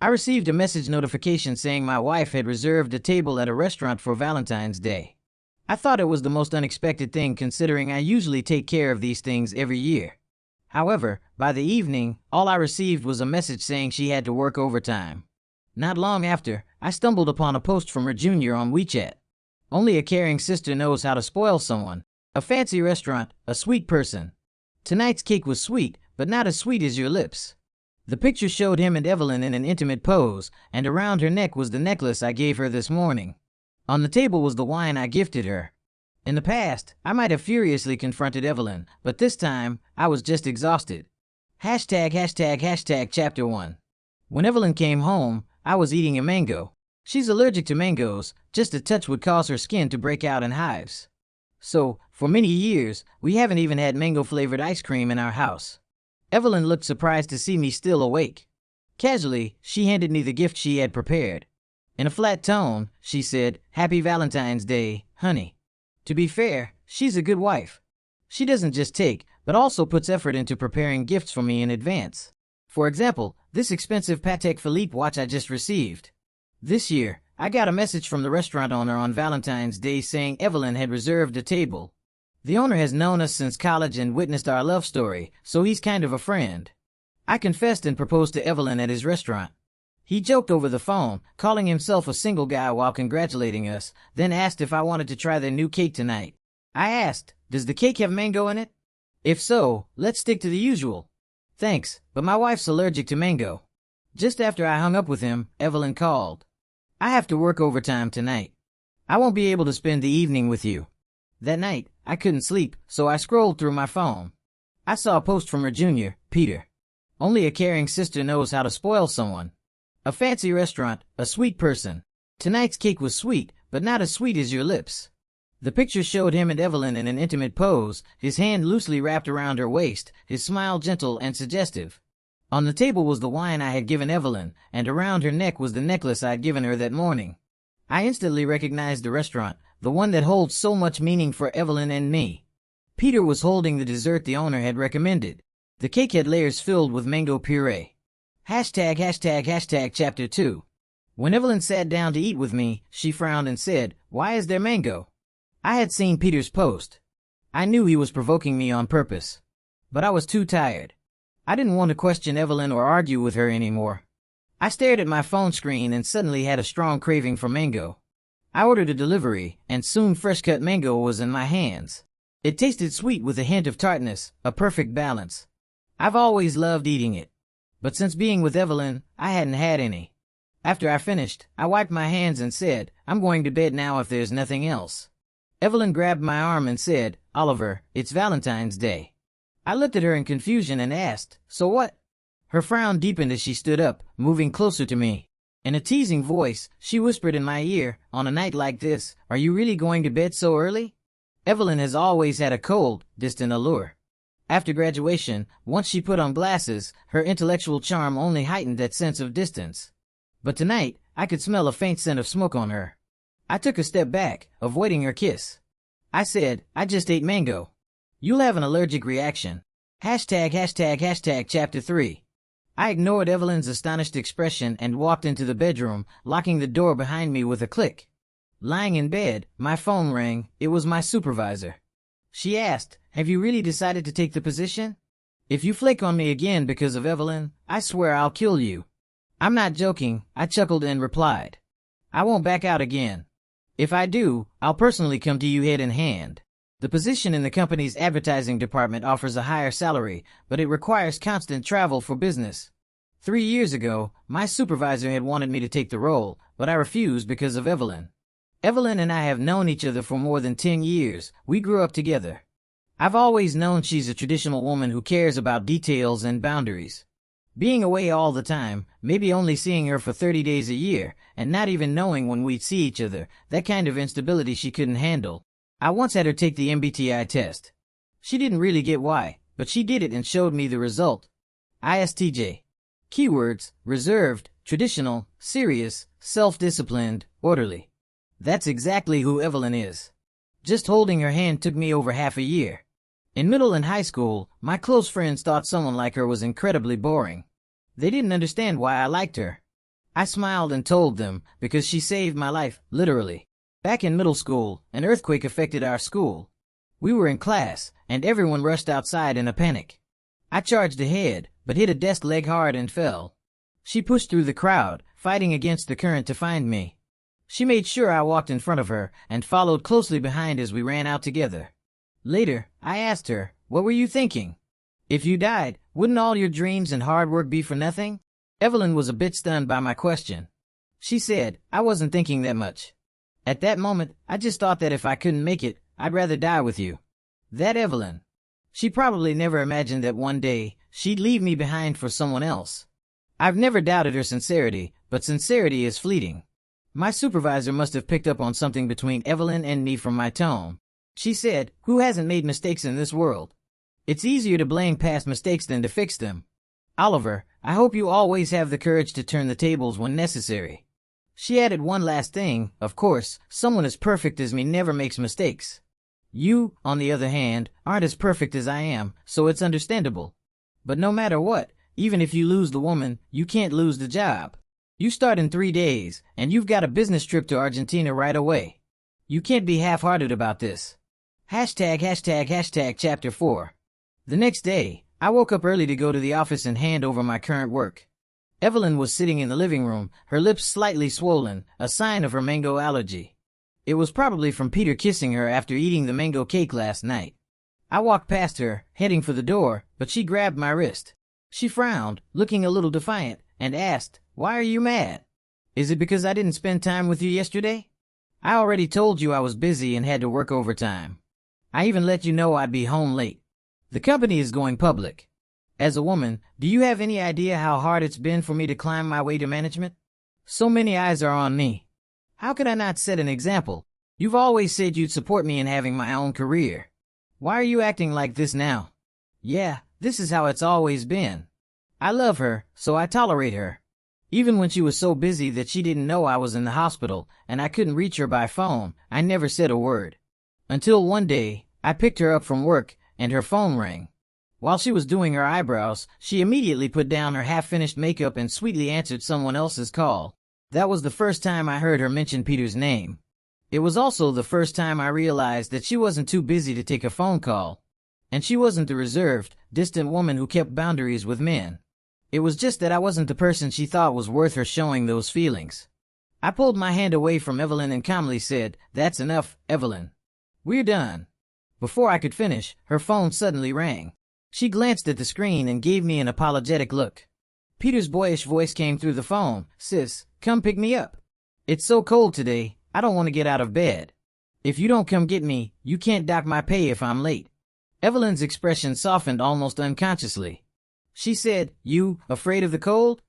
I received a message notification saying my wife had reserved a table at a restaurant for Valentine's Day. I thought it was the most unexpected thing considering I usually take care of these things every year. However, by the evening, all I received was a message saying she had to work overtime. Not long after, I stumbled upon a post from her junior on WeChat. Only a caring sister knows how to spoil someone. A fancy restaurant, a sweet person. Tonight's cake was sweet, but not as sweet as your lips. The picture showed him and Evelyn in an intimate pose, and around her neck was the necklace I gave her this morning. On the table was the wine I gifted her. In the past, I might have furiously confronted Evelyn, but this time, I was just exhausted. Chapter 1. When Evelyn came home, I was eating a mango. She's allergic to mangoes, just a touch would cause her skin to break out in hives. So, for many years, we haven't even had mango-flavored ice cream in our house. Evelyn looked surprised to see me still awake. Casually, she handed me the gift she had prepared. In a flat tone, she said, "Happy Valentine's Day, honey." To be fair, she's a good wife. She doesn't just take, but also puts effort into preparing gifts for me in advance. For example, this expensive Patek Philippe watch I just received. This year, I got a message from the restaurant owner on Valentine's Day saying Evelyn had reserved a table. The owner has known us since college and witnessed our love story, so he's kind of a friend. I confessed and proposed to Evelyn at his restaurant. He joked over the phone, calling himself a single guy while congratulating us, then asked if I wanted to try their new cake tonight. I asked, "Does the cake have mango in it? If so, let's stick to the usual." "Thanks, but my wife's allergic to mango." Just after I hung up with him, Evelyn called. "I have to work overtime tonight. I won't be able to spend the evening with you." That night, I couldn't sleep, so I scrolled through my phone. I saw a post from her junior, Peter. Only a caring sister knows how to spoil someone. A fancy restaurant, a sweet person. Tonight's cake was sweet, but not as sweet as your lips. The picture showed him and Evelyn in an intimate pose, his hand loosely wrapped around her waist, his smile gentle and suggestive. On the table was the wine I had given Evelyn, and around her neck was the necklace I'd given her that morning. I instantly recognized the restaurant, the one that holds so much meaning for Evelyn and me. Peter was holding the dessert the owner had recommended. The cake had layers filled with mango puree. Chapter 2. When Evelyn sat down to eat with me, she frowned and said, "Why is there mango?" I had seen Peter's post. I knew he was provoking me on purpose. But I was too tired. I didn't want to question Evelyn or argue with her anymore. I stared at my phone screen and suddenly had a strong craving for mango. I ordered a delivery, and soon fresh-cut mango was in my hands. It tasted sweet with a hint of tartness, a perfect balance. I've always loved eating it. But since being with Evelyn, I hadn't had any. After I finished, I wiped my hands and said, "I'm going to bed now if there's nothing else." Evelyn grabbed my arm and said, "Oliver, it's Valentine's Day." I looked at her in confusion and asked, "So what?" Her frown deepened as she stood up, moving closer to me. In a teasing voice, she whispered in my ear, "On a night like this, are you really going to bed so early?" Evelyn has always had a cold, distant allure. After graduation, once she put on glasses, her intellectual charm only heightened that sense of distance. But tonight, I could smell a faint scent of smoke on her. I took a step back, avoiding her kiss. I said, "I just ate mango. You'll have an allergic reaction." Chapter 3. I ignored Evelyn's astonished expression and walked into the bedroom, locking the door behind me with a click. Lying in bed, my phone rang. It was my supervisor. She asked, "Have you really decided to take the position? If you flake on me again because of Evelyn, I swear I'll kill you." "I'm not joking," I chuckled and replied. "I won't back out again. If I do, I'll personally come to you head in hand." The position in the company's advertising department offers a higher salary, but it requires constant travel for business. 3 years ago, my supervisor had wanted me to take the role, but I refused because of Evelyn. Evelyn and I have known each other for more than 10 years. We grew up together. I've always known she's a traditional woman who cares about details and boundaries. Being away all the time, maybe only seeing her for 30 days a year, and not even knowing when we'd see each other, that kind of instability she couldn't handle. I once had her take the MBTI test. She didn't really get why, but she did it and showed me the result. ISTJ. Keywords: reserved, traditional, serious, self-disciplined, orderly. That's exactly who Evelyn is. Just holding her hand took me over half a year. In middle and high school, my close friends thought someone like her was incredibly boring. They didn't understand why I liked her. I smiled and told them, because she saved my life, literally. Back in middle school, an earthquake affected our school. We were in class, and everyone rushed outside in a panic. I charged ahead, but hit a desk leg hard and fell. She pushed through the crowd, fighting against the current to find me. She made sure I walked in front of her and followed closely behind as we ran out together. Later, I asked her, "What were you thinking? If you died, wouldn't all your dreams and hard work be for nothing?" Evelyn was a bit stunned by my question. She said, "I wasn't thinking that much. At that moment, I just thought that if I couldn't make it, I'd rather die with you." That Evelyn. She probably never imagined that one day, she'd leave me behind for someone else. I've never doubted her sincerity, but sincerity is fleeting. My supervisor must have picked up on something between Evelyn and me from my tone. She said, "Who hasn't made mistakes in this world? It's easier to blame past mistakes than to fix them. Oliver, I hope you always have the courage to turn the tables when necessary." She added one last thing, "Of course, someone as perfect as me never makes mistakes. You, on the other hand, aren't as perfect as I am, so it's understandable. But no matter what, even if you lose the woman, you can't lose the job. You start in 3 days, and you've got a business trip to Argentina right away. You can't be half-hearted about this." Chapter 4. The next day, I woke up early to go to the office and hand over my current work. Evelyn was sitting in the living room, her lips slightly swollen, a sign of her mango allergy. It was probably from Peter kissing her after eating the mango cake last night. I walked past her, heading for the door, but she grabbed my wrist. She frowned, looking a little defiant, and asked, "Why are you mad? Is it because I didn't spend time with you yesterday? I already told you I was busy and had to work overtime. I even let you know I'd be home late. The company is going public. As a woman, do you have any idea how hard it's been for me to climb my way to management? So many eyes are on me. How could I not set an example? You've always said you'd support me in having my own career. Why are you acting like this now?" "Yeah, this is how it's always been. I love her, so I tolerate her. Even when she was so busy that she didn't know I was in the hospital and I couldn't reach her by phone, I never said a word. Until one day, I picked her up from work and her phone rang. While she was doing her eyebrows, she immediately put down her half-finished makeup and sweetly answered someone else's call. That was the first time I heard her mention Peter's name. It was also the first time I realized that she wasn't too busy to take a phone call. And she wasn't the reserved, distant woman who kept boundaries with men. It was just that I wasn't the person she thought was worth her showing those feelings. I pulled my hand away from Evelyn and calmly said, "That's enough, Evelyn. We're done." Before I could finish, her phone suddenly rang. She glanced at the screen and gave me an apologetic look. Peter's boyish voice came through the phone, "Sis, come pick me up. It's so cold today, I don't want to get out of bed. If you don't come get me, you can't dock my pay if I'm late." Evelyn's expression softened almost unconsciously. She said, "You, afraid of the cold?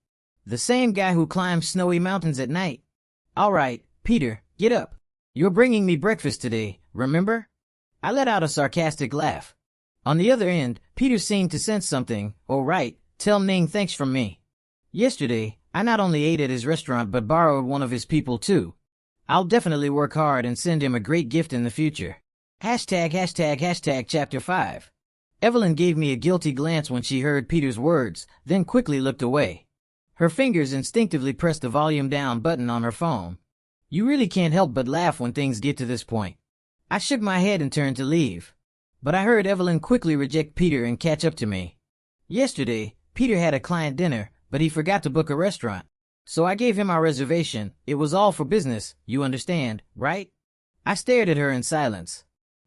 The same guy who climbs snowy mountains at night. All right, Peter, get up. You're bringing me breakfast today, remember?" I let out a sarcastic laugh. On the other end, Peter seemed to sense something. "Oh right, tell Ning thanks from me. Yesterday, I not only ate at his restaurant but borrowed one of his people too. I'll definitely work hard and send him a great gift in the future." Chapter 5. Evelyn gave me a guilty glance when she heard Peter's words, then quickly looked away. Her fingers instinctively pressed the volume down button on her phone. You really can't help but laugh when things get to this point. I shook my head and turned to leave. But I heard Evelyn quickly reject Peter and catch up to me. Yesterday, Peter had a client dinner, but he forgot to book a restaurant. So I gave him our reservation. It was all for business, you understand, right? I stared at her in silence.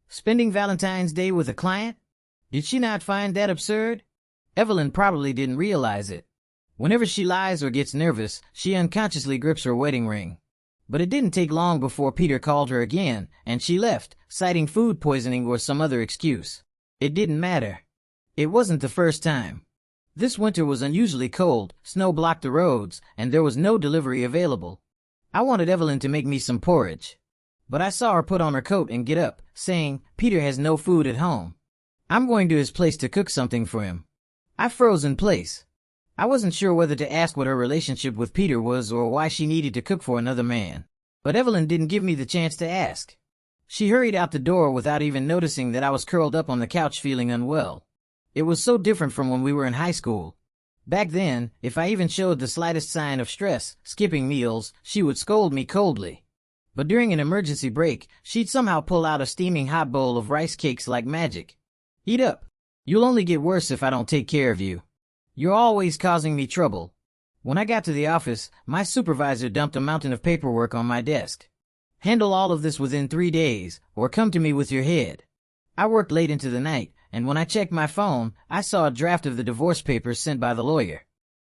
Spending Valentine's Day with a client? Did she not find that absurd? Evelyn probably didn't realize it. Whenever she lies or gets nervous, she unconsciously grips her wedding ring. But it didn't take long before Peter called her again, and she left, citing food poisoning or some other excuse. It didn't matter. It wasn't the first time. This winter was unusually cold, snow blocked the roads, and there was no delivery available. I wanted Evelyn to make me some porridge. But I saw her put on her coat and get up, saying, "Peter has no food at home. I'm going to his place to cook something for him." I froze in place. I wasn't sure whether to ask what her relationship with Peter was or why she needed to cook for another man. But Evelyn didn't give me the chance to ask. She hurried out the door without even noticing that I was curled up on the couch feeling unwell. It was so different from when we were in high school. Back then, if I even showed the slightest sign of stress, skipping meals, she would scold me coldly. But during an emergency break, she'd somehow pull out a steaming hot bowl of rice cakes like magic. Eat up. You'll only get worse if I don't take care of you. You're always causing me trouble. When I got to the office, my supervisor dumped a mountain of paperwork on my desk. Handle all of this within 3 days, or come to me with your head. I worked late into the night, and when I checked my phone, I saw a draft of the divorce papers sent by the lawyer.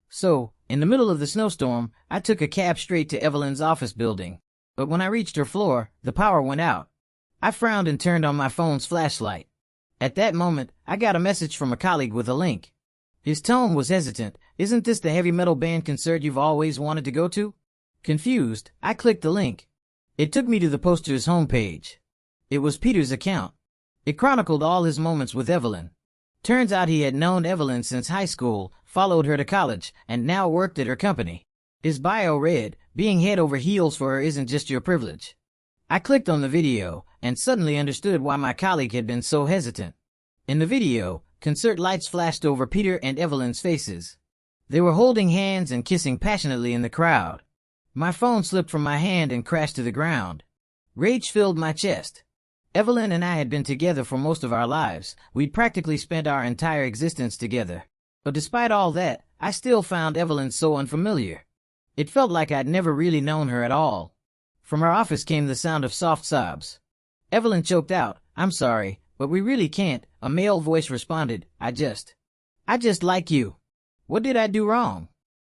So, in the middle of the snowstorm, I took a cab straight to Evelyn's office building. But when I reached her floor, the power went out. I frowned and turned on my phone's flashlight. At that moment, I got a message from a colleague with a link. His tone was hesitant. Isn't this the heavy metal band concert you've always wanted to go to? Confused, I clicked the link. It took me to the poster's homepage. It was Peter's account. It chronicled all his moments with Evelyn. Turns out he had known Evelyn since high school, followed her to college, and now worked at her company. His bio read, "Being head over heels for her isn't just your privilege." I clicked on the video, and suddenly understood why my colleague had been so hesitant. In the video, concert lights flashed over Peter and Evelyn's faces. They were holding hands and kissing passionately in the crowd. My phone slipped from my hand and crashed to the ground. Rage filled my chest. Evelyn and I had been together for most of our lives. We'd practically spent our entire existence together. But despite all that, I still found Evelyn so unfamiliar. It felt like I'd never really known her at all. From our office came the sound of soft sobs. Evelyn choked out, "I'm sorry, but we really can't." A male voice responded, I just like you. What did I do wrong?"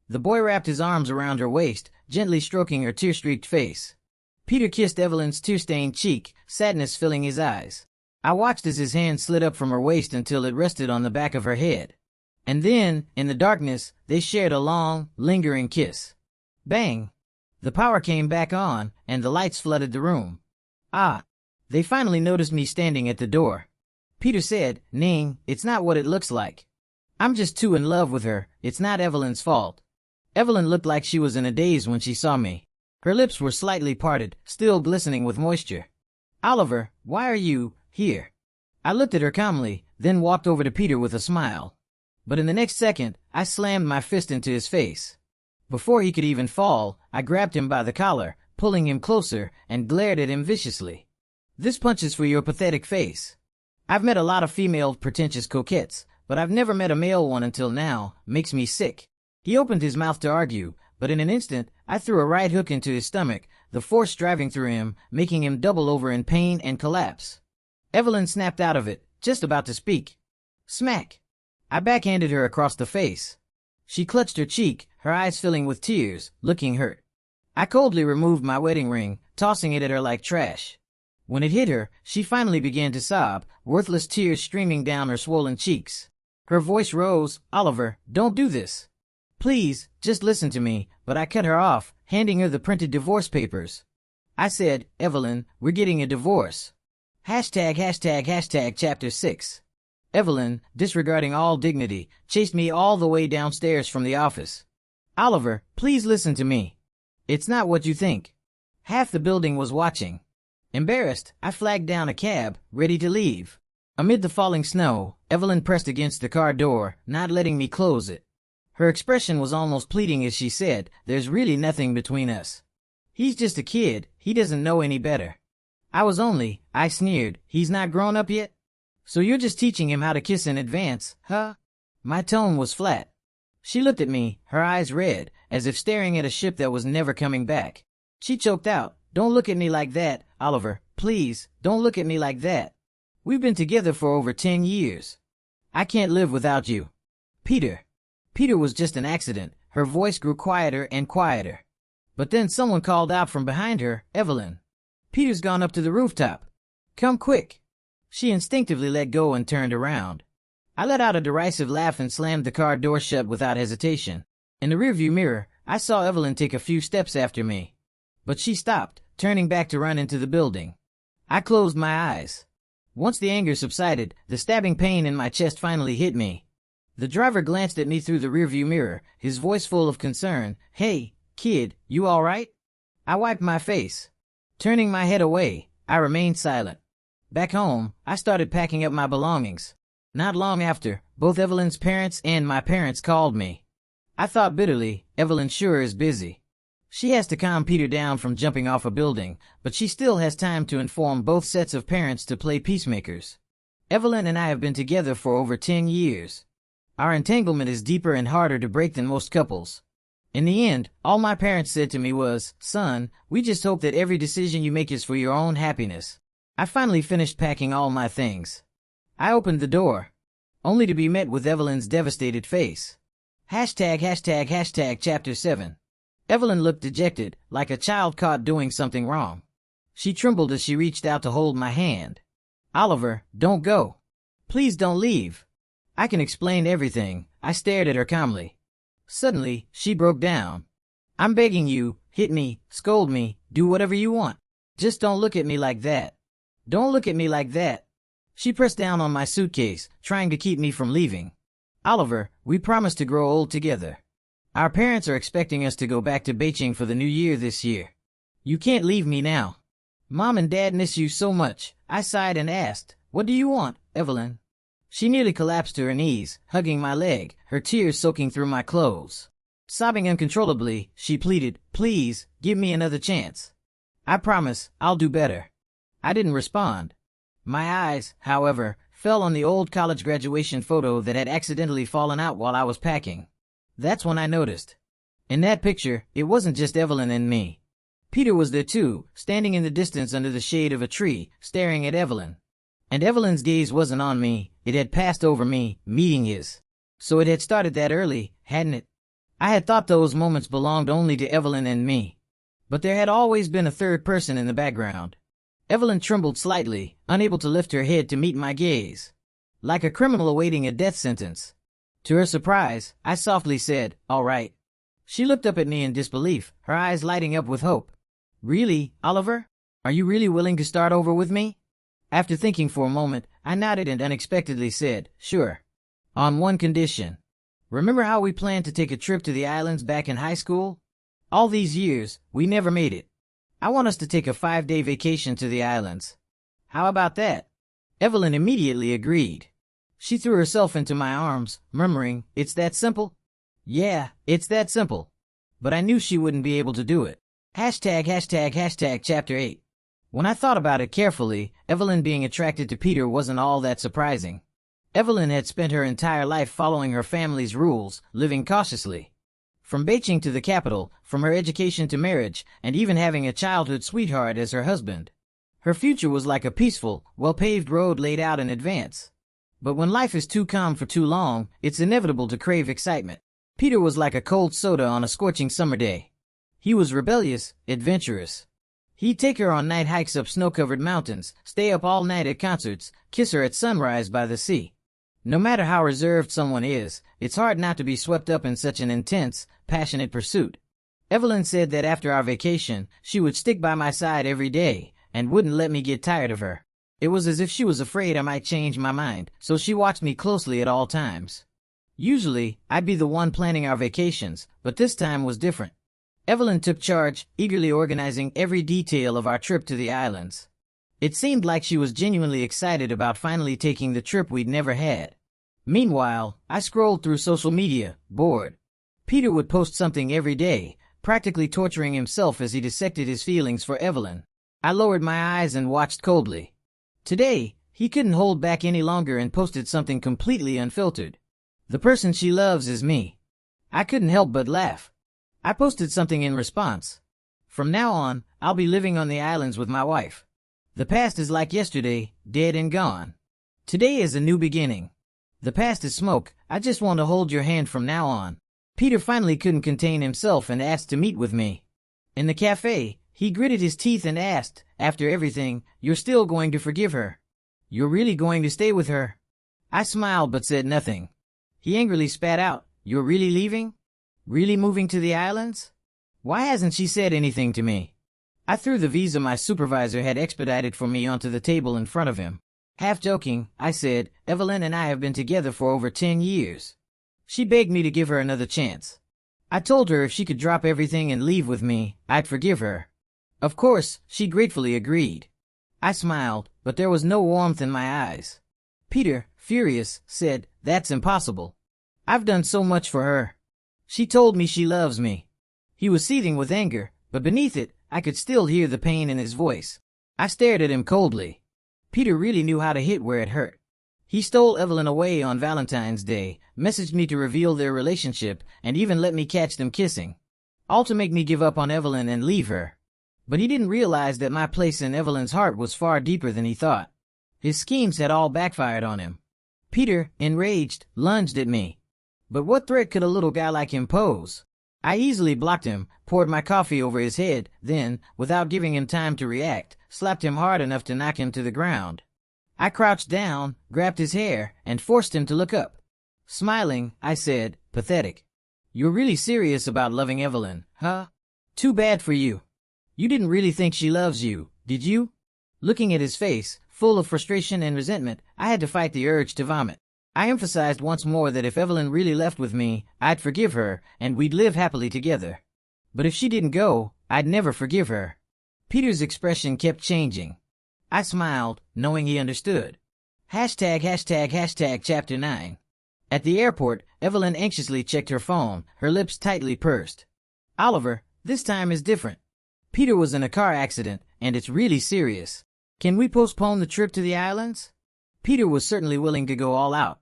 The boy wrapped his arms around her waist, gently stroking her tear-streaked face. Peter kissed Evelyn's tear-stained cheek, sadness filling his eyes. I watched as his hand slid up from her waist until it rested on the back of her head. And then, in the darkness, they shared a long, lingering kiss. Bang! The power came back on, and the lights flooded the room. They finally noticed me standing at the door. Peter said, "Ning, it's not what it looks like. I'm just too in love with her. It's not Evelyn's fault." Evelyn looked like she was in a daze when she saw me. Her lips were slightly parted, still glistening with moisture. "Oliver, why are you here?" I looked at her calmly, then walked over to Peter with a smile. But in the next second, I slammed my fist into his face. Before he could even fall, I grabbed him by the collar, pulling him closer, and glared at him viciously. "This punch is for your pathetic face. I've met a lot of female pretentious coquettes, but I've never met a male one until now. Makes me sick." He opened his mouth to argue, but in an instant, I threw a right hook into his stomach, the force driving through him, making him double over in pain and collapse. Evelyn snapped out of it, just about to speak. Smack! I backhanded her across the face. She clutched her cheek, her eyes filling with tears, looking hurt. I coldly removed my wedding ring, tossing it at her like trash. When it hit her, she finally began to sob, worthless tears streaming down her swollen cheeks. Her voice rose, "Oliver, don't do this. Please, just listen to me," but I cut her off, handing her the printed divorce papers. I said, "Evelyn, we're getting a divorce. ####chapter 6. Evelyn, disregarding all dignity, chased me all the way downstairs from the office. "Oliver, please listen to me. It's not what you think." Half the building was watching. Embarrassed, I flagged down a cab, ready to leave. Amid the falling snow, Evelyn pressed against the car door, not letting me close it. Her expression was almost pleading as she said, "There's really nothing between us. He's just a kid, he doesn't know any better." I sneered, "He's not grown up yet? So you're just teaching him how to kiss in advance, huh?" My tone was flat. She looked at me, her eyes red, as if staring at a ship that was never coming back. She choked out, "Don't look at me like that, Oliver. Please, don't look at me like that. We've been together for over 10 years. I can't live without you." Peter was just an accident. Her voice grew quieter and quieter. But then someone called out from behind her, "Evelyn, Peter's gone up to the rooftop. Come quick." She instinctively let go and turned around. I let out a derisive laugh and slammed the car door shut without hesitation. In the rearview mirror, I saw Evelyn take a few steps after me. But she stopped, turning back to run into the building. I closed my eyes. Once the anger subsided, the stabbing pain in my chest finally hit me. The driver glanced at me through the rearview mirror, his voice full of concern. "Hey, kid, you all right?" I wiped my face. Turning my head away, I remained silent. Back home, I started packing up my belongings. Not long after, both Evelyn's parents and my parents called me. I thought bitterly, Evelyn sure is busy. She has to calm Peter down from jumping off a building, but she still has time to inform both sets of parents to play peacemakers. Evelyn and I have been together for over 10 years. Our entanglement is deeper and harder to break than most couples. In the end, all my parents said to me was, "Son, we just hope that every decision you make is for your own happiness." I finally finished packing all my things. I opened the door, only to be met with Evelyn's devastated face. Chapter 7. Evelyn looked dejected, like a child caught doing something wrong. She trembled as she reached out to hold my hand. "Oliver, don't go. Please don't leave. I can explain everything." I stared at her calmly. Suddenly, she broke down. "I'm begging you, hit me, scold me, do whatever you want. Just don't look at me like that. Don't look at me like that." She pressed down on my suitcase, trying to keep me from leaving. "Oliver, we promised to grow old together. Our parents are expecting us to go back to Beijing for the new year this year. You can't leave me now. Mom and Dad miss you so much." I sighed and asked, "What do you want, Evelyn?" She nearly collapsed to her knees, hugging my leg, her tears soaking through my clothes. Sobbing uncontrollably, she pleaded, "Please, give me another chance. I promise, I'll do better." I didn't respond. My eyes, however, fell on the old college graduation photo that had accidentally fallen out while I was packing. That's when I noticed. In that picture, it wasn't just Evelyn and me. Peter was there too, standing in the distance under the shade of a tree, staring at Evelyn. And Evelyn's gaze wasn't on me, it had passed over me, meeting his. So it had started that early, hadn't it? I had thought those moments belonged only to Evelyn and me. But there had always been a third person in the background. Evelyn trembled slightly, unable to lift her head to meet my gaze. Like a criminal awaiting a death sentence. To her surprise, I softly said, "All right." She looked up at me in disbelief, her eyes lighting up with hope. "Really, Oliver? Are you really willing to start over with me?" After thinking for a moment, I nodded and unexpectedly said, "Sure. On one condition. Remember how we planned to take a trip to the islands back in high school? All these years, we never made it. I want us to take a 5-day vacation to the islands. How about that?" Evelyn immediately agreed. She threw herself into my arms, murmuring, "It's that simple?" "Yeah, it's that simple." But I knew she wouldn't be able to do it. Chapter 8. When I thought about it carefully, Evelyn being attracted to Peter wasn't all that surprising. Evelyn had spent her entire life following her family's rules, living cautiously. From Beijing to the capital, from her education to marriage, and even having a childhood sweetheart as her husband. Her future was like a peaceful, well-paved road laid out in advance. But when life is too calm for too long, it's inevitable to crave excitement. Peter was like a cold soda on a scorching summer day. He was rebellious, adventurous. He'd take her on night hikes up snow-covered mountains, stay up all night at concerts, kiss her at sunrise by the sea. No matter how reserved someone is, it's hard not to be swept up in such an intense, passionate pursuit. Evelyn said that after our vacation, she would stick by my side every day, and wouldn't let me get tired of her. It was as if she was afraid I might change my mind, so she watched me closely at all times. Usually, I'd be the one planning our vacations, but this time was different. Evelyn took charge, eagerly organizing every detail of our trip to the islands. It seemed like she was genuinely excited about finally taking the trip we'd never had. Meanwhile, I scrolled through social media, bored. Peter would post something every day, practically torturing himself as he dissected his feelings for Evelyn. I lowered my eyes and watched coldly. Today, he couldn't hold back any longer and posted something completely unfiltered. "The person she loves is me." I couldn't help but laugh. I posted something in response. "From now on, I'll be living on the islands with my wife. The past is like yesterday, dead and gone. Today is a new beginning. The past is smoke, I just want to hold your hand from now on." Peter finally couldn't contain himself and asked to meet with me. In the cafe, he gritted his teeth and asked, "After everything, you're still going to forgive her? You're really going to stay with her?" I smiled but said nothing. He angrily spat out, "You're really leaving? Really moving to the islands? Why hasn't she said anything to me?" I threw the visa my supervisor had expedited for me onto the table in front of him. Half joking, I said, "Evelyn and I have been together for over 10 years. She begged me to give her another chance. I told her if she could drop everything and leave with me, I'd forgive her. Of course, she gratefully agreed." I smiled, but there was no warmth in my eyes. Peter, furious, said, "That's impossible. I've done so much for her. She told me she loves me. He was seething with anger, but beneath it, I could still hear the pain in his voice. I stared at him coldly. Peter really knew how to hit where it hurt. He stole Evelyn away on Valentine's Day, messaged me to reveal their relationship, and even let me catch them kissing. All to make me give up on Evelyn and leave her. But he didn't realize that my place in Evelyn's heart was far deeper than he thought. His schemes had all backfired on him. Peter, enraged, lunged at me. But what threat could a little guy like him pose? I easily blocked him, poured my coffee over his head, then, without giving him time to react, slapped him hard enough to knock him to the ground. I crouched down, grabbed his hair, and forced him to look up. Smiling, I said, pathetic. You're really serious about loving Evelyn, huh? Too bad for you. You didn't really think she loves you, did you? Looking at his face, full of frustration and resentment, I had to fight the urge to vomit. I emphasized once more that if Evelyn really left with me, I'd forgive her, and we'd live happily together. But if she didn't go, I'd never forgive her. Peter's expression kept changing. I smiled, knowing he understood. Chapter 9. At the airport, Evelyn anxiously checked her phone, her lips tightly pursed. Oliver, this time is different. Peter was in a car accident, and it's really serious. Can we postpone the trip to the islands? Peter was certainly willing to go all out.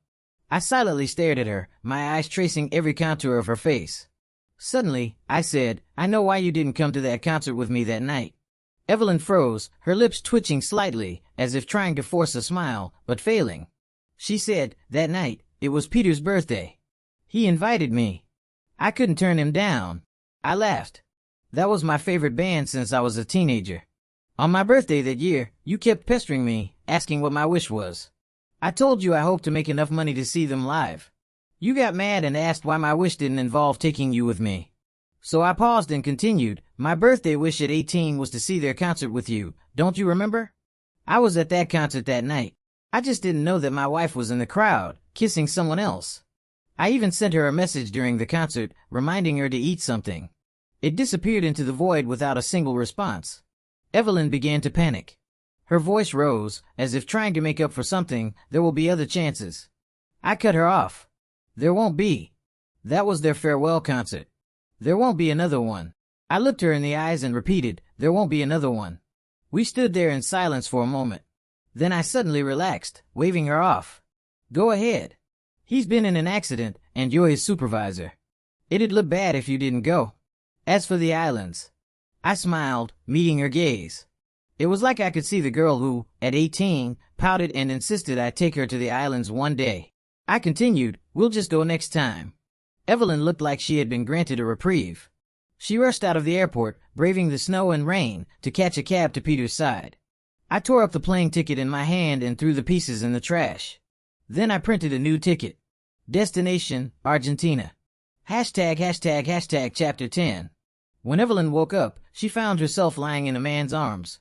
I silently stared at her, my eyes tracing every contour of her face. Suddenly, I said, I know why you didn't come to that concert with me that night. Evelyn froze, her lips twitching slightly, as if trying to force a smile, but failing. She said, that night, it was Peter's birthday. He invited me. I couldn't turn him down. I laughed. That was my favorite band since I was a teenager. On my birthday that year, you kept pestering me, asking what my wish was. I told you I hoped to make enough money to see them live. You got mad and asked why my wish didn't involve taking you with me. So I paused and continued, my birthday wish at 18 was to see their concert with you, don't you remember? I was at that concert that night. I just didn't know that my wife was in the crowd, kissing someone else. I even sent her a message during the concert, reminding her to eat something. It disappeared into the void without a single response. Evelyn began to panic. Her voice rose, as if trying to make up for something, there will be other chances. I cut her off. There won't be. That was their farewell concert. There won't be another one. I looked her in the eyes and repeated, there won't be another one. We stood there in silence for a moment. Then I suddenly relaxed, waving her off. Go ahead. He's been in an accident, and you're his supervisor. It'd look bad if you didn't go. As for the islands, I smiled, meeting her gaze. It was like I could see the girl who, at 18, pouted and insisted I take her to the islands one day. I continued, we'll just go next time. Evelyn looked like she had been granted a reprieve. She rushed out of the airport, braving the snow and rain, to catch a cab to Peter's side. I tore up the plane ticket in my hand and threw the pieces in the trash. Then I printed a new ticket. Destination, Argentina. Chapter 10. When Evelyn woke up, she found herself lying in a man's arms.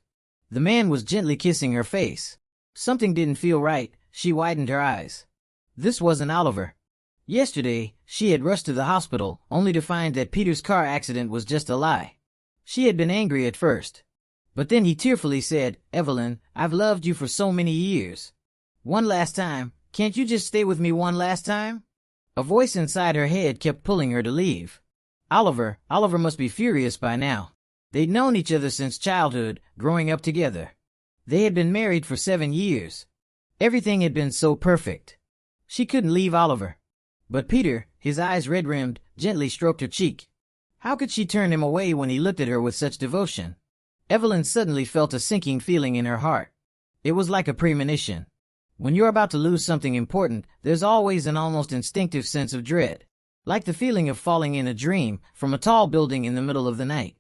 The man was gently kissing her face. Something didn't feel right, she widened her eyes. This wasn't Oliver. Yesterday, she had rushed to the hospital, only to find that Peter's car accident was just a lie. She had been angry at first. But then he tearfully said, Evelyn, I've loved you for so many years. One last time, can't you just stay with me one last time? A voice inside her head kept pulling her to leave. Oliver must be furious by now. They'd known each other since childhood, growing up together. They had been married for 7 years. Everything had been so perfect. She couldn't leave Oliver. But Peter, his eyes red-rimmed, gently stroked her cheek. How could she turn him away when he looked at her with such devotion? Evelyn suddenly felt a sinking feeling in her heart. It was like a premonition. When you're about to lose something important, there's always an almost instinctive sense of dread. Like the feeling of falling in a dream from a tall building in the middle of the night.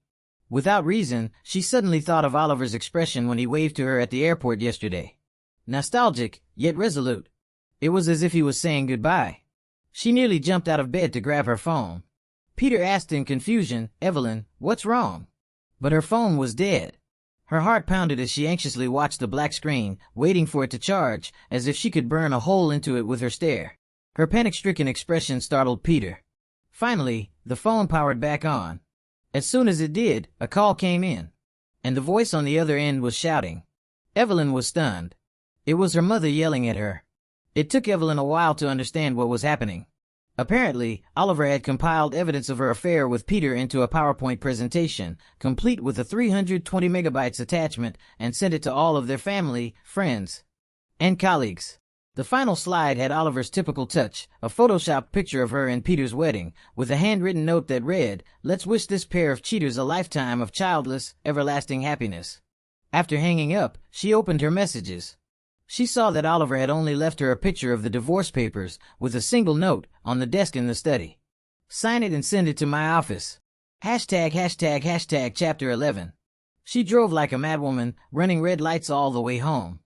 Without reason, she suddenly thought of Oliver's expression when he waved to her at the airport yesterday. Nostalgic, yet resolute. It was as if he was saying goodbye. She nearly jumped out of bed to grab her phone. Peter asked in confusion, Evelyn, what's wrong? But her phone was dead. Her heart pounded as she anxiously watched the black screen, waiting for it to charge, as if she could burn a hole into it with her stare. Her panic-stricken expression startled Peter. Finally, the phone powered back on. As soon as it did, a call came in. And the voice on the other end was shouting. Evelyn was stunned. It was her mother yelling at her. It took Evelyn a while to understand what was happening. Apparently, Oliver had compiled evidence of her affair with Peter into a PowerPoint presentation, complete with a 320 megabytes attachment, and sent it to all of their family, friends, and colleagues. The final slide had Oliver's typical touch, a photoshopped picture of her and Peter's wedding, with a handwritten note that read, "Let's wish this pair of cheaters a lifetime of childless, everlasting happiness." After hanging up, she opened her messages. She saw that Oliver had only left her a picture of the divorce papers, with a single note, on the desk in the study. "Sign it and send it to my office. ####, Chapter 11. She drove like a madwoman, running red lights all the way home.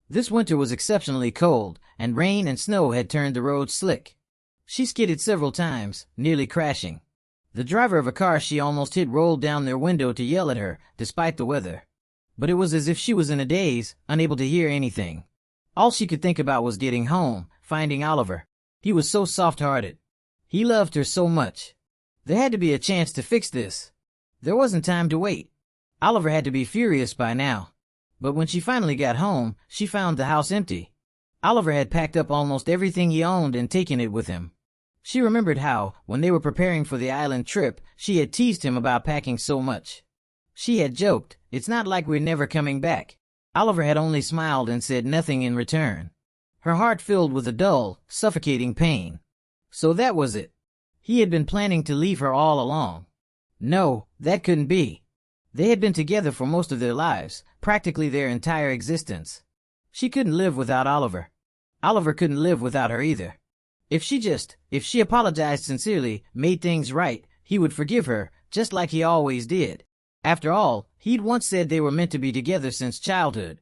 This winter was exceptionally cold, and rain and snow had turned the roads slick. She skidded several times, nearly crashing. The driver of a car she almost hit rolled down their window to yell at her, despite the weather. But it was as if she was in a daze, unable to hear anything. All she could think about was getting home, finding Oliver. He was so soft-hearted. He loved her so much. There had to be a chance to fix this. There wasn't time to wait. Oliver had to be furious by now. But when she finally got home, she found the house empty. Oliver had packed up almost everything he owned and taken it with him. She remembered how, when they were preparing for the island trip, she had teased him about packing so much. She had joked, "It's not like we're never coming back." Oliver had only smiled and said nothing in return. Her heart filled with a dull, suffocating pain. So that was it. He had been planning to leave her all along. No, that couldn't be. They had been together for most of their lives, practically their entire existence. She couldn't live without Oliver. Oliver couldn't live without her either. If she apologized sincerely, made things right, he would forgive her, just like he always did. After all, he'd once said they were meant to be together since childhood.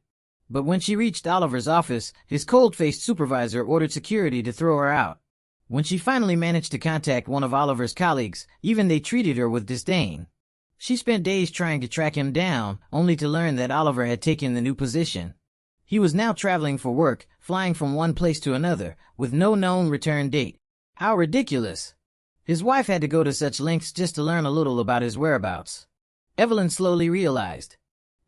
But when she reached Oliver's office, his cold-faced supervisor ordered security to throw her out. When she finally managed to contact one of Oliver's colleagues, even they treated her with disdain. She spent days trying to track him down, only to learn that Oliver had taken the new position. He was now traveling for work, flying from one place to another, with no known return date. How ridiculous! His wife had to go to such lengths just to learn a little about his whereabouts. Evelyn slowly realized.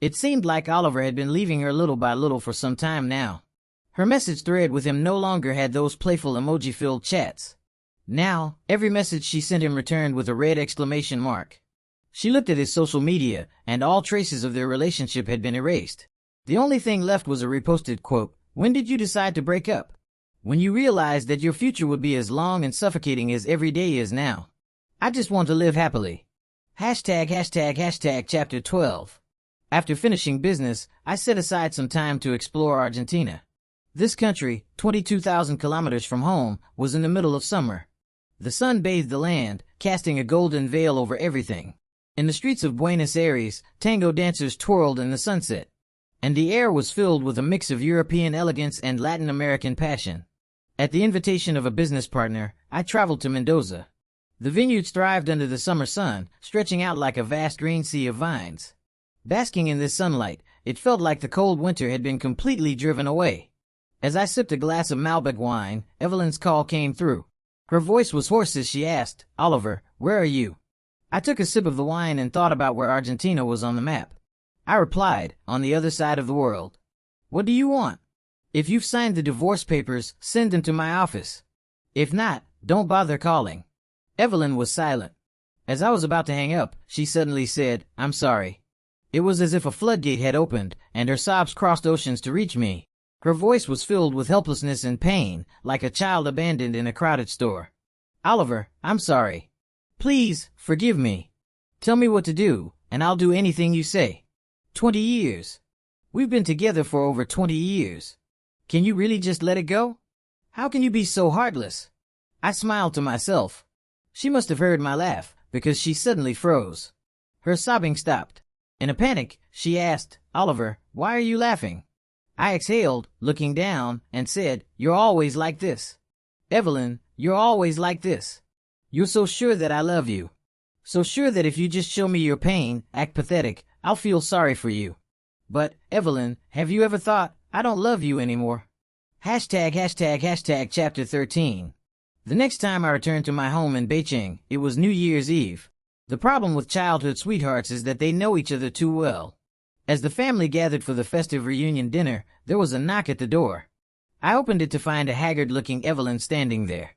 It seemed like Oliver had been leaving her little by little for some time now. Her message thread with him no longer had those playful emoji-filled chats. Now, every message she sent him returned with a red exclamation mark. She looked at his social media, and all traces of their relationship had been erased. The only thing left was a reposted quote, "When did you decide to break up? When you realized that your future would be as long and suffocating as every day is now. I just want to live happily." ###, Chapter 12. After finishing business, I set aside some time to explore Argentina. This country, 22,000 kilometers from home, was in the middle of summer. The sun bathed the land, casting a golden veil over everything. In the streets of Buenos Aires, tango dancers twirled in the sunset, and the air was filled with a mix of European elegance and Latin American passion. At the invitation of a business partner, I traveled to Mendoza. The vineyards thrived under the summer sun, stretching out like a vast green sea of vines. Basking in this sunlight, it felt like the cold winter had been completely driven away. As I sipped a glass of Malbec wine, Evelyn's call came through. Her voice was hoarse as she asked, "Oliver, where are you?" I took a sip of the wine and thought about where Argentina was on the map. I replied, "On the other side of the world." "What do you want?" "If you've signed the divorce papers, send them to my office. If not, don't bother calling." Evelyn was silent. As I was about to hang up, she suddenly said, "I'm sorry." It was as if a floodgate had opened, and her sobs crossed oceans to reach me. Her voice was filled with helplessness and pain, like a child abandoned in a crowded store. "Oliver, I'm sorry. Please, forgive me. Tell me what to do, and I'll do anything you say. 20 years. We've been together for over 20 years. Can you really just let it go? How can you be so heartless?" I smiled to myself. She must have heard my laugh, because she suddenly froze. Her sobbing stopped. In a panic, she asked, "Oliver, why are you laughing?" I exhaled, looking down, and said, "You're always like this. Evelyn, you're always like this. You're so sure that I love you. So sure that if you just show me your pain, act pathetic, I'll feel sorry for you. But, Evelyn, have you ever thought, I don't love you anymore?" ###, Chapter 13. The next time I returned to my home in Beijing, it was New Year's Eve. The problem with childhood sweethearts is that they know each other too well. As the family gathered for the festive reunion dinner, there was a knock at the door. I opened it to find a haggard-looking Evelyn standing there.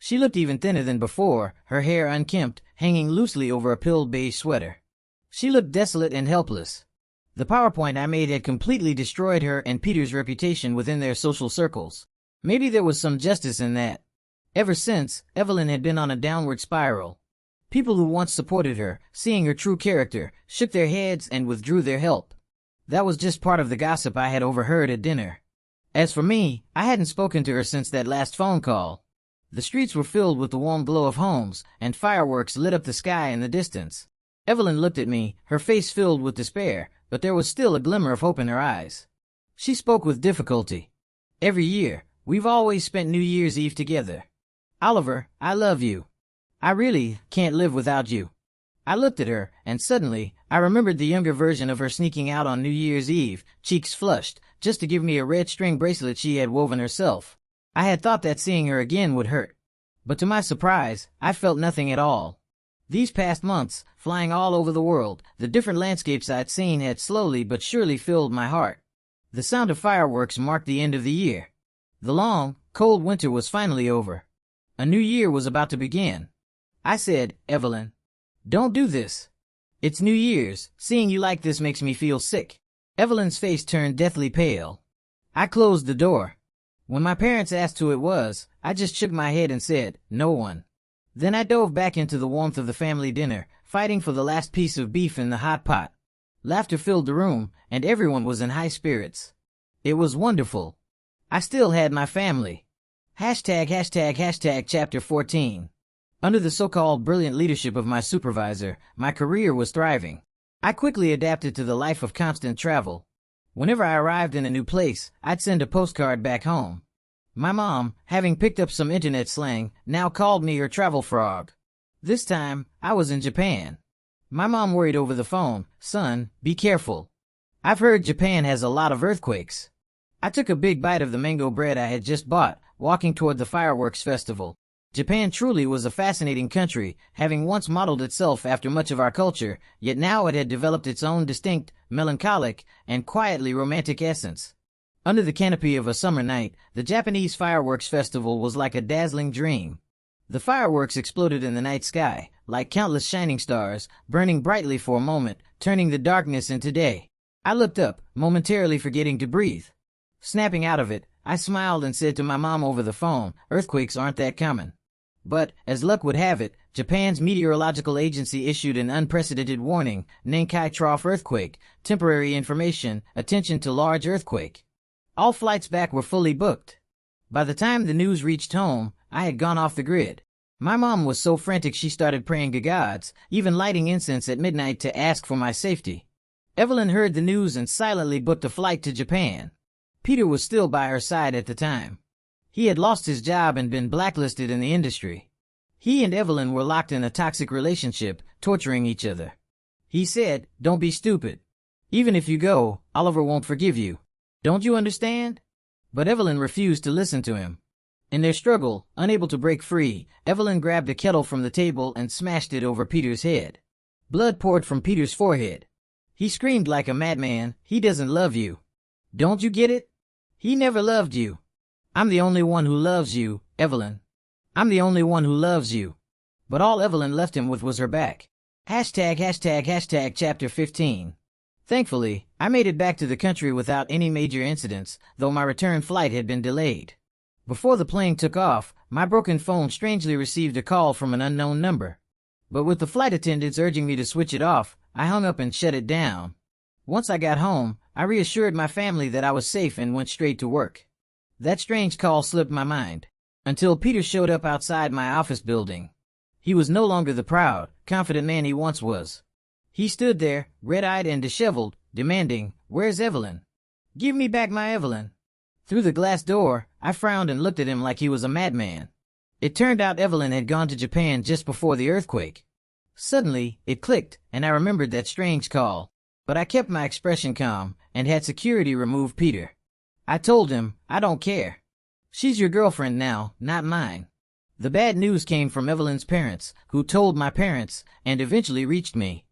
She looked even thinner than before, her hair unkempt, hanging loosely over a pale beige sweater. She looked desolate and helpless. The PowerPoint I made had completely destroyed her and Peter's reputation within their social circles. Maybe there was some justice in that. Ever since, Evelyn had been on a downward spiral. People who once supported her, seeing her true character, shook their heads and withdrew their help. That was just part of the gossip I had overheard at dinner. As for me, I hadn't spoken to her since that last phone call. The streets were filled with the warm glow of homes, and fireworks lit up the sky in the distance. Evelyn looked at me, her face filled with despair, but there was still a glimmer of hope in her eyes. She spoke with difficulty. Every year, we've always spent New Year's Eve together. Oliver, I love you. I really can't live without you. I looked at her, and suddenly, I remembered the younger version of her sneaking out on New Year's Eve, cheeks flushed, just to give me a red string bracelet she had woven herself. I had thought that seeing her again would hurt. But to my surprise, I felt nothing at all. These past months, flying all over the world, the different landscapes I'd seen had slowly but surely filled my heart. The sound of fireworks marked the end of the year. The long, cold winter was finally over. A new year was about to begin. I said, Evelyn, don't do this. It's New Year's. Seeing you like this makes me feel sick. Evelyn's face turned deathly pale. I closed the door. When my parents asked who it was, I just shook my head and said, no one. Then I dove back into the warmth of the family dinner, fighting for the last piece of beef in the hot pot. Laughter filled the room, and everyone was in high spirits. It was wonderful. I still had my family. #### Chapter 14. Under the so-called brilliant leadership of my supervisor, my career was thriving. I quickly adapted to the life of constant travel. Whenever I arrived in a new place, I'd send a postcard back home. My mom, having picked up some internet slang, now called me her travel frog. This time, I was in Japan. My mom worried over the phone, son, be careful. I've heard Japan has a lot of earthquakes. I took a big bite of the mango bread I had just bought, walking toward the fireworks festival. Japan truly was a fascinating country, having once modeled itself after much of our culture, yet now it had developed its own distinct, melancholic, and quietly romantic essence. Under the canopy of a summer night, the Japanese fireworks festival was like a dazzling dream. The fireworks exploded in the night sky, like countless shining stars, burning brightly for a moment, turning the darkness into day. I looked up, momentarily forgetting to breathe. Snapping out of it, I smiled and said to my mom over the phone, earthquakes aren't that common. But, as luck would have it, Japan's meteorological agency issued an unprecedented warning, Nankai Trough earthquake, temporary information, attention to large earthquake. All flights back were fully booked. By the time the news reached home, I had gone off the grid. My mom was so frantic she started praying to gods, even lighting incense at midnight to ask for my safety. Evelyn heard the news and silently booked a flight to Japan. Peter was still by her side at the time. He had lost his job and been blacklisted in the industry. He and Evelyn were locked in a toxic relationship, torturing each other. He said, don't be stupid. Even if you go, Oliver won't forgive you. Don't you understand? But Evelyn refused to listen to him. In their struggle, unable to break free, Evelyn grabbed a kettle from the table and smashed it over Peter's head. Blood poured from Peter's forehead. He screamed like a madman, he doesn't love you. Don't you get it? He never loved you. I'm the only one who loves you, Evelyn. I'm the only one who loves you. But all Evelyn left him with was her back. #### Chapter 15. Thankfully, I made it back to the country without any major incidents, though my return flight had been delayed. Before the plane took off, my broken phone strangely received a call from an unknown number. But with the flight attendants urging me to switch it off, I hung up and shut it down. Once I got home, I reassured my family that I was safe and went straight to work. That strange call slipped my mind, until Peter showed up outside my office building. He was no longer the proud, confident man he once was. He stood there, red-eyed and disheveled, demanding, "Where's Evelyn? Give me back my Evelyn." Through the glass door, I frowned and looked at him like he was a madman. It turned out Evelyn had gone to Japan just before the earthquake. Suddenly, it clicked, and I remembered that strange call. But I kept my expression calm, and had security remove Peter. I told him, I don't care. She's your girlfriend now, not mine. The bad news came from Evelyn's parents, who told my parents, and eventually reached me.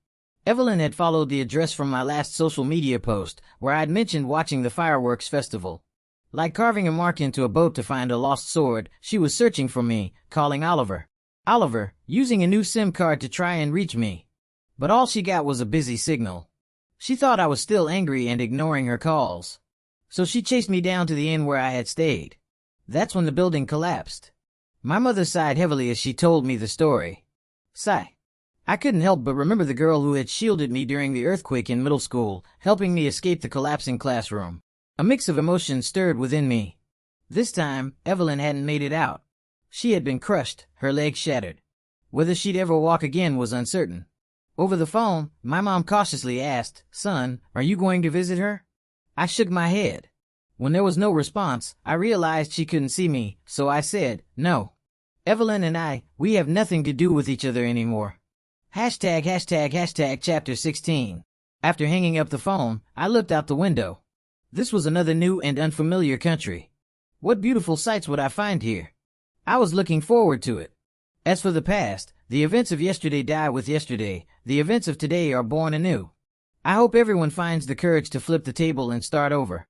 Evelyn had followed the address from my last social media post, where I'd mentioned watching the fireworks festival. Like carving a mark into a boat to find a lost sword, she was searching for me, calling Oliver. Oliver, using a new SIM card to try and reach me. But all she got was a busy signal. She thought I was still angry and ignoring her calls. So she chased me down to the inn where I had stayed. That's when the building collapsed. My mother sighed heavily as she told me the story. Sigh. I couldn't help but remember the girl who had shielded me during the earthquake in middle school, helping me escape the collapsing classroom. A mix of emotions stirred within me. This time, Evelyn hadn't made it out. She had been crushed, her legs shattered. Whether she'd ever walk again was uncertain. Over the phone, my mom cautiously asked, "Son, are you going to visit her?" I shook my head. When there was no response, I realized she couldn't see me, so I said, "No. Evelyn and we have nothing to do with each other anymore." #### Chapter 16. After hanging up the phone, I looked out the window. This was another new and unfamiliar country. What beautiful sights would I find here? I was looking forward to it. As for the past, the events of yesterday die with yesterday, the events of today are born anew. I hope everyone finds the courage to flip the table and start over.